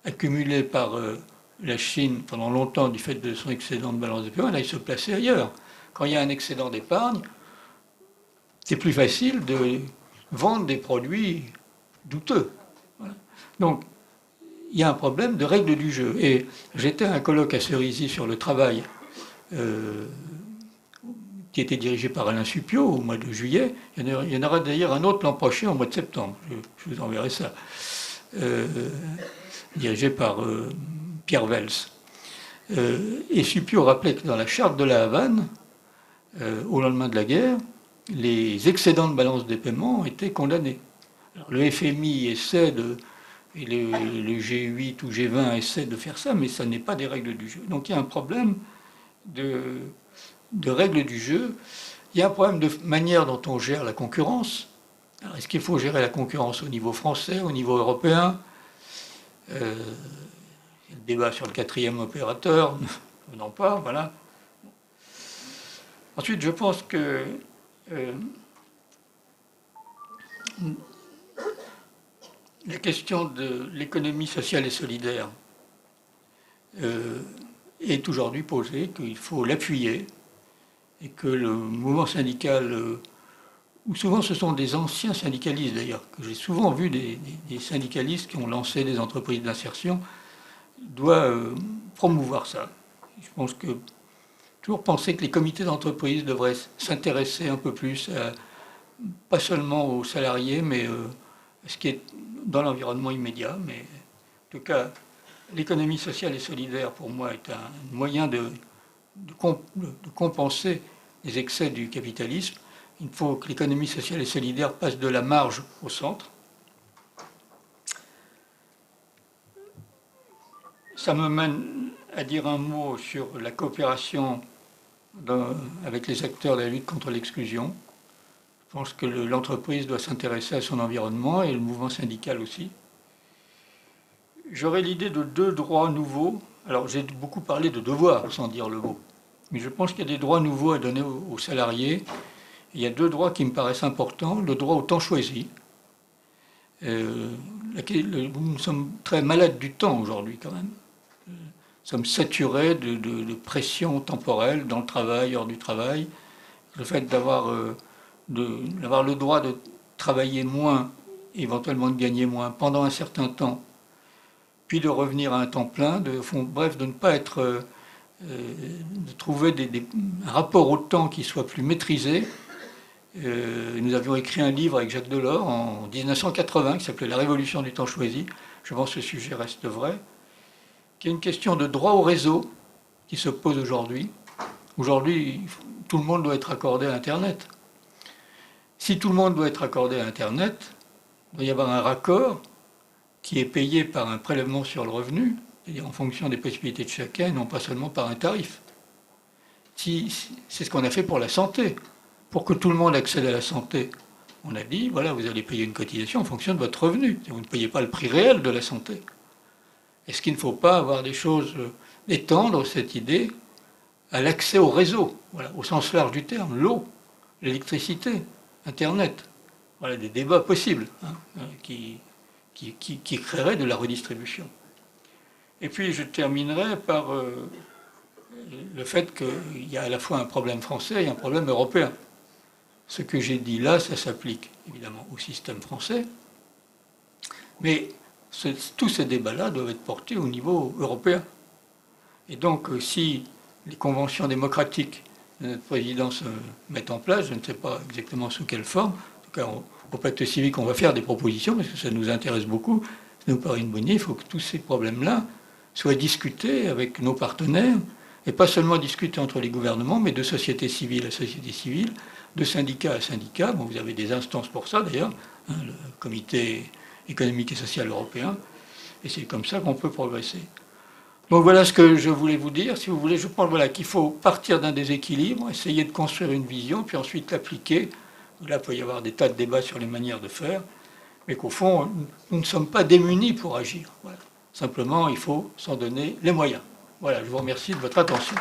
S1: accumulée par la Chine pendant longtemps du fait de son excédent de balance de paiement, elle aille se placer ailleurs. Quand il y a un excédent d'épargne, c'est plus facile de vendre des produits douteux. Voilà. Donc, il y a un problème de règles du jeu. Et j'étais à un colloque à Cerisy sur le travail qui était dirigé par Alain Suppiot au mois de juillet. Il y en aura d'ailleurs un autre l'an prochain, au mois de septembre. Je vous enverrai ça. Dirigé par Pierre Vels. Et Suppiot rappelait que dans la charte de la Havane, au lendemain de la guerre, les excédents de balance des paiements étaient condamnés. Alors, le FMI essaie et le G8 ou G20 essaie de faire ça, mais ça n'est pas des règles du jeu. Donc il y a un problème de règles du jeu. Il y a un problème de manière dont on gère la concurrence. Alors, est-ce qu'il faut gérer la concurrence au niveau français, au niveau européen? Il y a le débat sur le 4e opérateur, non pas, voilà. Ensuite, je pense que la question de l'économie sociale et solidaire est aujourd'hui posée, qu'il faut l'appuyer, et que le mouvement syndical, ou souvent ce sont des anciens syndicalistes d'ailleurs, que j'ai souvent vu des syndicalistes qui ont lancé des entreprises d'insertion, doit promouvoir ça. Je pense que toujours penser que les comités d'entreprise devraient s'intéresser un peu plus, pas seulement aux salariés, mais à ce qui est dans l'environnement immédiat. Mais en tout cas, l'économie sociale et solidaire, pour moi, est un moyen de compenser les excès du capitalisme. Il faut que l'économie sociale et solidaire passe de la marge au centre. Ça me mène à dire un mot sur la coopération avec les acteurs de la lutte contre l'exclusion. Je pense que l'entreprise doit s'intéresser à son environnement et le mouvement syndical aussi. J'aurais l'idée de 2 droits nouveaux. Alors j'ai beaucoup parlé de devoirs, sans dire le mot. Mais je pense qu'il y a des droits nouveaux à donner aux salariés. Il y a 2 droits qui me paraissent importants. Le droit au temps choisi. Nous sommes très malades du temps aujourd'hui quand même. Nous sommes saturés de pression temporelle dans le travail, hors du travail. Le fait d'avoir le droit de travailler moins, éventuellement de gagner moins pendant un certain temps, puis de revenir à un temps plein, bref, de ne pas être... de trouver un rapport au temps qui soit plus maîtrisé. Nous avions écrit un livre avec Jacques Delors en 1980 qui s'appelait La Révolution du temps choisi. Je pense que ce sujet reste vrai. Qu'il y a une question de droit au réseau qui se pose aujourd'hui. Aujourd'hui, tout le monde doit être accordé à Internet. Si tout le monde doit être accordé à Internet, il doit y avoir un raccord qui est payé par un prélèvement sur le revenu, c'est-à-dire en fonction des possibilités de chacun, et non pas seulement par un tarif. C'est ce qu'on a fait pour la santé. Pour que tout le monde accède à la santé, on a dit, voilà, vous allez payer une cotisation en fonction de votre revenu. Vous ne payez pas le prix réel de la santé. Est-ce qu'il ne faut pas avoir des choses, étendre cette idée à l'accès au réseau, voilà, au sens large du terme, l'eau, l'électricité, Internet. Voilà des débats possibles qui créeraient de la redistribution. Et puis je terminerai par le fait qu'il y a à la fois un problème français et un problème européen. Ce que j'ai dit là, ça s'applique évidemment au système français, mais tous ces débats-là doivent être portés au niveau européen. Et donc, si les conventions démocratiques de notre président se mettent en place, je ne sais pas exactement sous quelle forme, en tout cas au pacte civique, on va faire des propositions, parce que ça nous intéresse beaucoup, ça nous paraît une bonne idée, il faut que tous ces problèmes-là soient discutés avec nos partenaires, et pas seulement discutés entre les gouvernements, mais de société civile à société civile, de syndicat à syndicat. Bon, vous avez des instances pour ça d'ailleurs, le comité économique et social européen, et c'est comme ça qu'on peut progresser. Donc voilà ce que je voulais vous dire. Si vous voulez, je pense qu'il faut partir d'un déséquilibre, essayer de construire une vision, puis ensuite l'appliquer. Là, il peut y avoir des tas de débats sur les manières de faire, mais qu'au fond, nous ne sommes pas démunis pour agir. Voilà. Simplement, il faut s'en donner les moyens. Voilà, je vous remercie de votre attention.